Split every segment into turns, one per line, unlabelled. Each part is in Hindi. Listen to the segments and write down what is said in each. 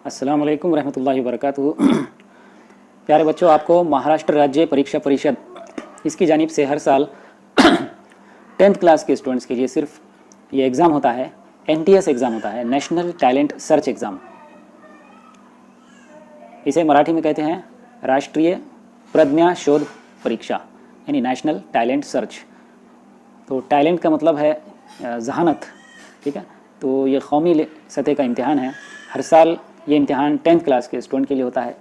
अस्सलाम वालेकुम रहमतुल्लाहि वबरकातुहू। प्यारे बच्चों, आपको महाराष्ट्र राज्य परीक्षा परिषद इसकी जानिब से हर साल 10th क्लास के स्टूडेंट्स के लिए सिर्फ ये एग्ज़ाम होता है, NTS एग्ज़ाम होता है, नेशनल टैलेंट सर्च एग्ज़ाम। इसे मराठी में कहते हैं राष्ट्रीय प्रज्ञा शोध परीक्षा, यानी नेशनल टैलेंट सर्च। तो टैलेंट का मतलब है जहानत, ठीक है। तो ये कौमी सतह का इम्तिहान है। हर साल ये इम्तिहान 10th क्लास के स्टूडेंट के लिए होता है।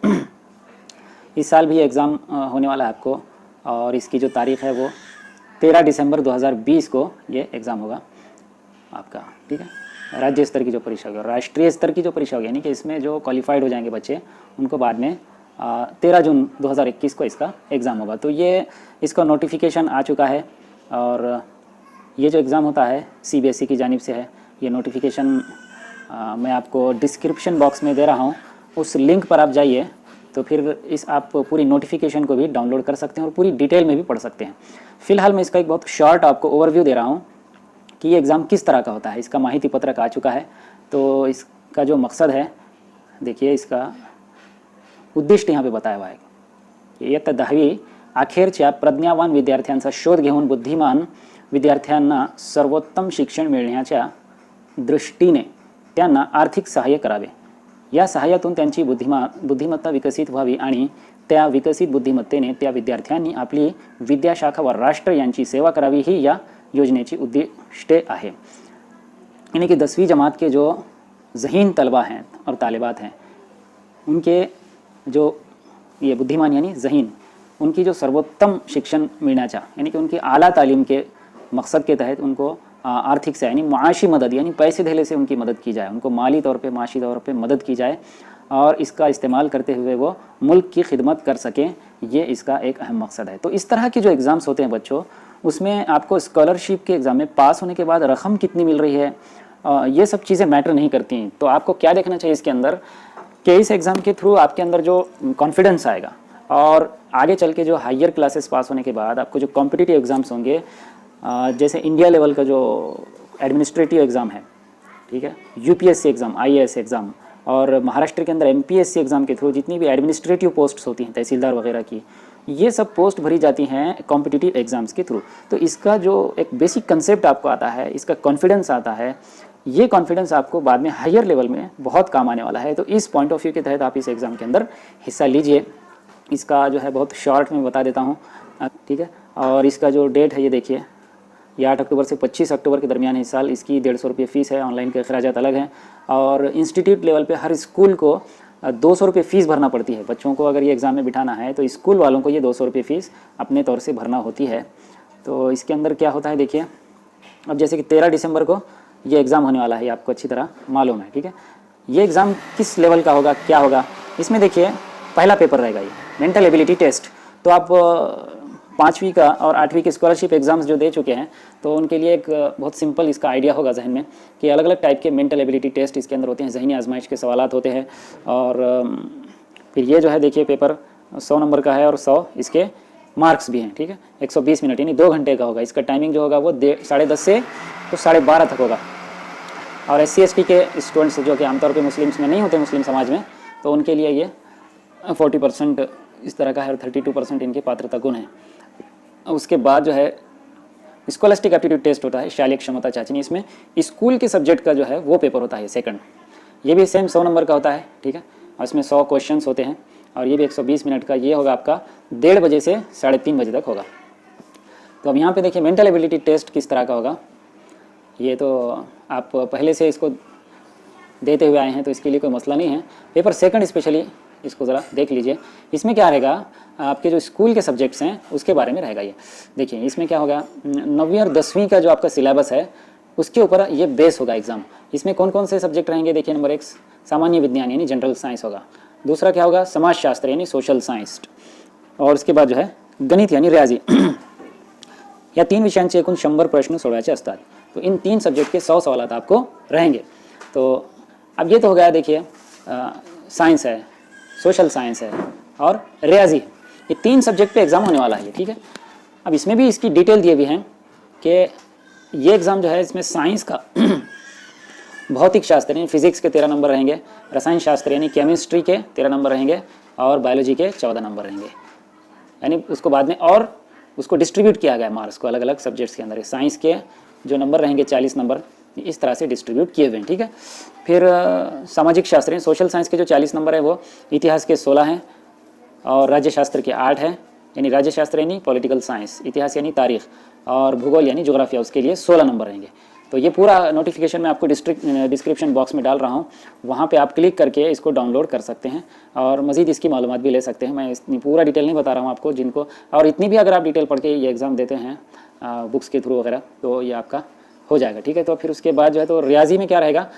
इस साल भी ये एग्ज़ाम होने वाला है आपको, और इसकी जो तारीख़ है वो 13 दिसंबर 2020 को ये एग्ज़ाम होगा आपका, ठीक है। राज्य स्तर की जो परीक्षा होगी, राष्ट्रीय स्तर की जो परीक्षा होगी, यानी कि इसमें जो क्वालिफाइड हो जाएंगे बच्चे, उनको बाद में 13 जून 2021 को इसका एग्ज़ाम होगा। तो ये इसका नोटिफिकेशन आ चुका है, और ये जो एग्ज़ाम होता है CBSE की जानिब से है। ये नोटिफिकेशन मैं आपको डिस्क्रिप्शन बॉक्स में दे रहा हूँ, उस लिंक पर आप जाइए, तो फिर आप पूरी नोटिफिकेशन को भी डाउनलोड कर सकते हैं और पूरी डिटेल में भी पढ़ सकते हैं। फ़िलहाल मैं इसका एक बहुत शॉर्ट आपको ओवरव्यू दे रहा हूँ कि ये एग्ज़ाम किस तरह का होता है। इसका माहिती पत्रक आ चुका है। तो इसका जो मकसद है, देखिए इसका उद्दिष्ट यहाँ पे बताया हुआ है। इयत्ता 10वी अखेरच्या प्रज्ञावान विद्यार्थ्यांचा शोध घेऊन बुद्धिमान विद्यार्थ्यांना सर्वोत्तम शिक्षण मिळण्याच्या दृष्टीने त्यांना आर्थिक सहाय्य करावे। या सहाय्यातून त्यांची बुद्धिमत्ता विकसित व्हावी आणि त्या विकसित बुद्धिमत्तेने त्या विद्यार्थ्यांनी आपली विद्याशाखा व राष्ट्र यांची सेवा करावी, ही या योजनेची उद्दिष्टे आहे। यानी कि 10वीं जमात के जो ज़हीन तलबा हैं और तालिबात हैं, उनके जो ये बुद्धिमान यानी ज़हीन, उनकी जो सर्वोत्तम शिक्षण मिलना चाह, यानी कि उनकी आला तालीम के मकसद के तहत उनको आर्थिक से यानी माशी मदद, यानी पैसे धेले से उनकी मदद की जाए, उनको माली तौर पे माशी तौर पे मदद की जाए, और इसका इस्तेमाल करते हुए वो मुल्क की खिदमत कर सकें। ये इसका एक अहम मकसद है। तो इस तरह के जो एग्ज़ाम्स होते हैं बच्चों, उसमें आपको स्कॉलरशिप के एग्ज़ाम में पास होने के बाद रकम कितनी मिल रही है, ये सब चीज़ें मैटर नहीं करती। तो आपको क्या देखना चाहिए इसके अंदर, कि इस एग्ज़ाम के थ्रू आपके अंदर जो कॉन्फिडेंस आएगा, और आगे चल के जो हायर क्लासेस पास होने के बाद आपको जो कॉम्पिटिटिव एग्ज़ाम्स होंगे, जैसे इंडिया लेवल का जो एडमिनिस्ट्रेटिव एग्ज़ाम है, ठीक है, UPSC एग्ज़ाम, IAS एग्ज़ाम, और महाराष्ट्र के अंदर MPSC एग्ज़ाम के थ्रू जितनी भी एडमिनिस्ट्रेटिव पोस्ट्स होती हैं, तहसीलदार वगैरह की, ये सब पोस्ट भरी जाती हैं कॉम्पिटिटिव एग्ज़ाम्स के थ्रू। तो इसका जो एक बेसिक कंसेप्ट आपको आता है, इसका कॉन्फिडेंस आता है, ये कॉन्फिडेंस आपको बाद में हायर लेवल में बहुत काम आने वाला है। तो इस पॉइंट ऑफ व्यू के तहत आप इस एग्ज़ाम के अंदर हिस्सा लीजिए। इसका जो है बहुत शॉर्ट में बता देता हूँ, ठीक है। और इसका जो डेट है ये देखिए, ये 8 अक्टूबर से 25 अक्टूबर के दरमियान इस साल। इसकी 150 रुपये फ़ीस है, ऑनलाइन के अखराजात अलग हैं, और इंस्टीट्यूट लेवल पे हर स्कूल को 200 रुपये फ़ीस भरना पड़ती है। बच्चों को अगर ये एग्ज़ाम में बिठाना है तो स्कूल वालों को ये 200 रुपये फ़ीस अपने तौर से भरना होती है। तो इसके अंदर क्या होता है देखिए, अब जैसे कि 13 दिसंबर को ये एग्ज़ाम होने वाला है, ये आपको अच्छी तरह मालूम है, ठीक है। ये एग्ज़ाम किस लेवल का होगा, क्या होगा, इसमें देखिए पहला पेपर रहेगा ये मेंटल एबिलिटी टेस्ट। तो आप 5वीं का और 8वीं के स्कॉलरशिप एग्ज़ाम्स जो दे चुके हैं, तो उनके लिए एक बहुत सिंपल इसका आइडिया होगा जहन में कि अलग अलग टाइप के मेंटल एबिलिटी टेस्ट इसके अंदर होते हैं, ज़हनी आजमाइश के सवालात होते हैं। और फिर ये जो है देखिए पेपर 100 नंबर का है, और 100 इसके मार्क्स भी हैं, ठीक है। 120 मिनट यानी 2 घंटे का होगा। इसका टाइमिंग जो होगा वो 10:30 से तो 12:30 तक होगा। और SC/ST के स्टूडेंट्स जो कि आमतौर पर मुस्लिम्स में नहीं होते, मुस्लिम समाज में, तो उनके लिए ये 40% इस तरह का है, और 32% इनके पात्रता गुण है। उसके बाद जो है स्कॉलस्टिक एप्टीट्यूड टेस्ट होता है, शारीरिक क्षमता चाचनी। इसमें स्कूल के सब्जेक्ट का जो है वो पेपर होता है सेकंड। ये भी सेम 100 नंबर का होता है, ठीक है, और इसमें 100 क्वेश्चंस होते हैं, और ये भी 120 मिनट का। ये होगा आपका 1:30 बजे से 3:30 बजे तक होगा। तो अब यहाँ पे देखिए मेंटल एबिलिटी टेस्ट किस तरह का होगा। ये तो आप पहले से इसको देते हुए आए हैं, तो इसके लिए कोई मसला नहीं है। पेपर सेकंड स्पेशली इसको ज़रा देख लीजिए। इसमें क्या रहेगा, आपके जो स्कूल के सब्जेक्ट्स हैं उसके बारे में रहेगा। ये देखिए इसमें क्या होगा, 9वीं और 10वीं का जो आपका सिलेबस है उसके ऊपर ये बेस होगा एग्ज़ाम। इसमें कौन कौन से सब्जेक्ट रहेंगे देखिए, नंबर 1 सामान्य विज्ञान यानी जनरल साइंस होगा। दूसरा क्या होगा, समाजशास्त्र यानी सोशल साइंस, और उसके बाद जो है गणित यानी रियाजी। या 3 विषयांचे एकूण 100 प्रश्न सोडवायचे असतात। तो इन 3 सब्जेक्ट के 100 सवाल आपको रहेंगे। तो अब ये तो हो गया देखिए, साइंस है, सोशल साइंस है और रियाजी, ये 3 सब्जेक्ट पे एग्ज़ाम होने वाला है, ठीक है। अब इसमें भी इसकी डिटेल दिए हुए हैं कि ये एग्ज़ाम जो है इसमें साइंस का भौतिक शास्त्र यानी फिजिक्स के 13 नंबर रहेंगे, रसायन शास्त्र यानी केमिस्ट्री के 13 नंबर रहेंगे और बायोलॉजी के 14 नंबर रहेंगे। यानी उसको बाद में और उसको डिस्ट्रीब्यूट किया गया मार्क्स को अलग अलग सब्जेक्ट्स के अंदर। साइंस के जो नंबर रहेंगे 40 नंबर इस तरह से डिस्ट्रीब्यूट किए हुए हैं, ठीक है। फिर सामाजिक शास्त्र यानी सोशल साइंस के जो 40 नंबर है वो इतिहास के 16 हैं और राज्य शास्त्र के 8 हैं, यानी राज्य शास्त्र यानी पॉलिटिकल साइंस, इतिहास यानी तारीख और भूगोल यानी जोग्राफिया, उसके लिए 16 नंबर रहेंगे। तो ये पूरा नोटिफिकेशन मैं आपको डिस्क्रिप्शन बॉक्स में डाल रहा हूँ, वहाँ पे आप क्लिक करके इसको डाउनलोड कर सकते हैं और मज़ीद इसकी मालूमात भी ले सकते हैं। मैं इतनी पूरा डिटेल नहीं बता रहा हूँ आपको, जिनको और इतनी भी अगर आप डिटेल पढ़ के ये एग्ज़ाम देते हैं बुक्स के थ्रू वगैरह तो ये आपका हो जाएगा, ठीक है। तो फिर उसके बाद जो है तो रियाजी में क्या रहेगा,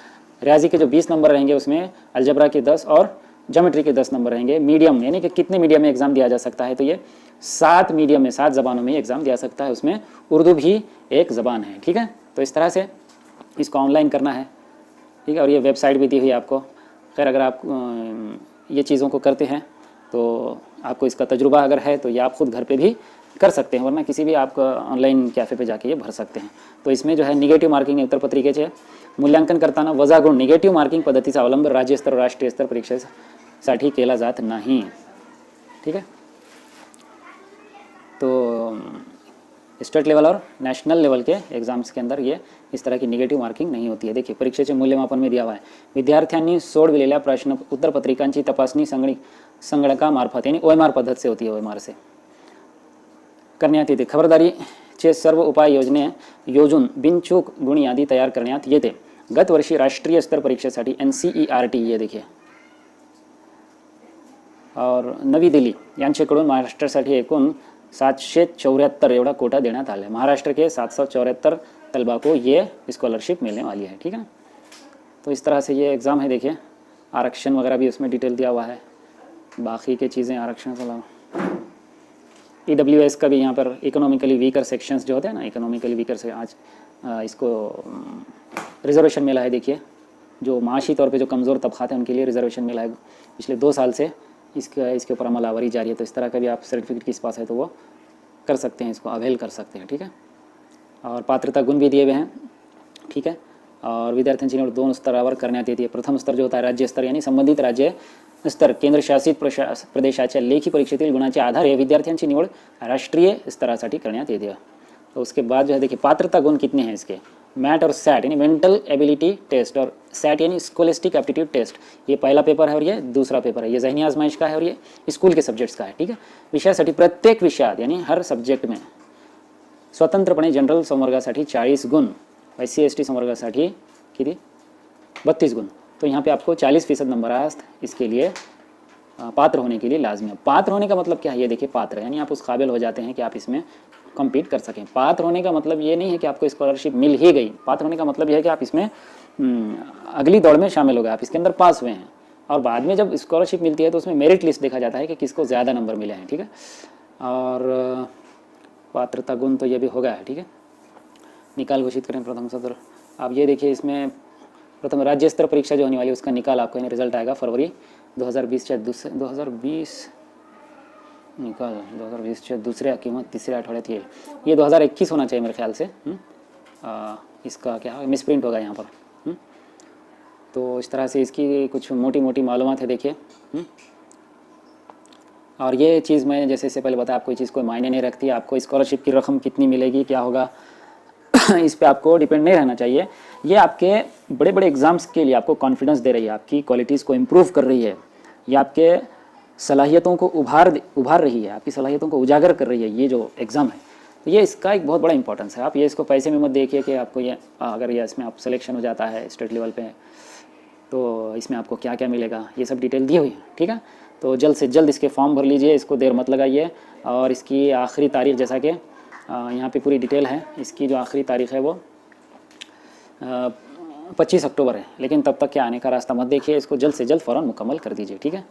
रियाजी के जो 20 नंबर रहेंगे उसमें अलजबरा के 10 और ज्योमेट्री के 10 नंबर रहेंगे। मीडियम यानी कि कितने मीडियम में एग्ज़ाम दिया जा सकता है, तो ये 7 मीडियम में 7 ज़बानों में एग्ज़ाम दिया सकता है, उसमें उर्दू भी एक ज़बान है, ठीक है। तो इस तरह से इसको ऑनलाइन करना है, ठीक है। और ये वेबसाइट भी दी हुई है आपको। खैर अगर आप ये चीज़ों को करते हैं तो आपको इसका तजुर्बा अगर है तो ये आप खुद घर पे भी कर सकते हैं, वरना किसी भी आप ऑनलाइन कैफ़े पे जाके ये भर सकते हैं। तो इसमें जो है निगेटिव्ह मार्किंग उत्तर पत्रिकेचे मूल्यांकन करताना वजा गुण निगेटिव्ह मार्किंग पद्धतीचा अवलंब राज्य स्तर और राष्ट्रीय स्तर परीक्षेसाठी केला जात नाही, ठीक है। तो स्टेट लेवल और नेशनल लेवल के एग्जाम्स के अंदर ये इस तरह की निगेटिव्ह मार्किंग नहीं होती है। देखिए परीक्षेचे मूल्यमापन में दिया हुआ है, विद्यार्थ्यांनी सोडविलेल्या प्रश्न उत्तर पत्रिकांची तपासणी संगणकामार्फत यानी OMR पद्धत से होती है, OMR से करण्यात येते। खबरदारीचे सर्व उपाय योजून बिनचूक गुण यादी तयार करण्यात येते। गत वर्षी राष्ट्रीय स्तर परीक्षेसाठी NCERT ये देखिए और नवी दिल्ली यांच्याकडून महाराष्ट्रासाठी एकूण 774 एवढा कोटा देण्यात आला है। महाराष्ट्र के 774 तलबा को ये स्कॉलरशिप मिलने वाली है, ठीक है। तो इस तरह से ये एग्ज़ाम है। देखिए आरक्षण वगैरह भी उसमें डिटेल दिया हुआ है, बाकी के चीज़ें आरक्षण के अलावा EWS का भी यहाँ पर इकोनॉमिकली वीकर सेक्शंस जो होते हैं ना, इकोनॉमिकली वीकर से आज इसको रिजर्वेशन मिला है। देखिए जो माशी तौर पे जो कमज़ोर तबक़ात हैं उनके लिए रिजर्वेशन मिला है। पिछले 2 साल से इसके ऊपर अमलावरी जारी है। तो इस तरह का भी आप सर्टिफिकेट किस पास है तो वो कर सकते हैं, इसको अवेल कर सकते हैं, ठीक है। और पात्रता गुण भी दिए हुए हैं, ठीक है। और विद्यार्थ्यांची निवड 2 स्तरावर करण्यात येते। प्रथम स्तर जो होता है राज्य स्तर यानी संबंधित राज्य स्तर केंद्रशासित प्रदेशाच्या लेखी परीक्षेतील गुणाचे आधारे विद्यार्थ्यांची निवड राष्ट्रीय स्तरासाठी करण्यात येते। तो उसके बाद जो है देखिए पात्रता गुण कितने हैं इसके, मैट और सैट यानी मेंटल एबिलिटी टेस्ट और सैट यानी स्कोलेस्टिक एप्टीट्यूड टेस्ट, ये पहला पेपर है और ये दूसरा पेपर है। ये ज़हनी आजमाइश का है और ये स्कूल के सब्जेक्ट्स का है, ठीक है। विषयासाठी प्रत्येक विषयात यानी हर सब्जेक्ट में स्वतंत्रपणे जनरल संवर्गासाठी 40 गुण, SC ST संवर्गासाठी किती 32 गुण। तो यहाँ पे आपको 40% नंबर इसके लिए पात्र होने के लिए लाजमी है। पात्र होने का मतलब क्या है, ये देखिए पात्र यानी आप उस काबिल हो जाते हैं कि आप इसमें कम्पीट कर सकें। पात्र होने का मतलब ये नहीं है कि आपको स्कॉलरशिप मिल ही गई, पात्र होने का मतलब यह है कि आप इसमें अगली दौड़ में शामिल हो गए, आप इसके अंदर पास हुए हैं। और बाद में जब स्कॉलरशिप मिलती है तो उसमें मेरिट लिस्ट देखा जाता है कि किसको ज़्यादा नंबर मिले हैं, ठीक है। और पात्रता गुण तो ये भी हो गया है, ठीक है। निकाल घोषित करें प्रथम सत्र। अब ये देखिए इसमें प्रथम राज्य स्तर परीक्षा जो होने वाली है उसका निकाल आपको यानी रिजल्ट आएगा फरवरी 2020च्या 2ऱ्या किंवा 3ऱ्या आठवड्यात येईल। ये 2021 होना चाहिए मेरे ख्याल से। इसका क्या है, मिसप्रिंट होगा यहाँ पर। तो इस तरह से इसकी कुछ मोटी मोटी मालूमात है, देखिए। और ये चीज़ मैं जैसे इससे पहले बताया आपको, ये चीज़ कोई मायने नहीं रखती। आपको स्कॉलरशिप की रकम कितनी मिलेगी, क्या होगा इस पे आपको डिपेंड नहीं रहना चाहिए। ये आपके बड़े बड़े एग्ज़ाम्स के लिए आपको कॉन्फिडेंस दे रही है, आपकी क्वालिटीज़ को इम्प्रूव कर रही है, ये आपके सलाहियतों को उभार रही है, आपकी सलाहियतों को उजागर कर रही है ये जो एग्ज़ाम है। तो ये इसका एक बहुत बड़ा इंपॉर्टेंस है। आप ये इसको पैसे में मत देखिए कि आपको ये अगर ये इसमें आप सिलेक्शन हो जाता है स्टेट लेवल पे तो इसमें आपको क्या क्या मिलेगा, ये सब डिटेल दी हुई है, ठीक है। तो जल्द से जल्द इसके फॉर्म भर लीजिए, इसको देर मत लगाइए। और इसकी आखिरी तारीख जैसा कि यहाँ पे पूरी डिटेल है, इसकी जो आखिरी तारीख है वो 25 अक्टूबर है। लेकिन तब तक क्या आने का रास्ता मत देखिए, इसको जल्द से जल्द फ़ौरन मुकम्मल कर दीजिए, ठीक है।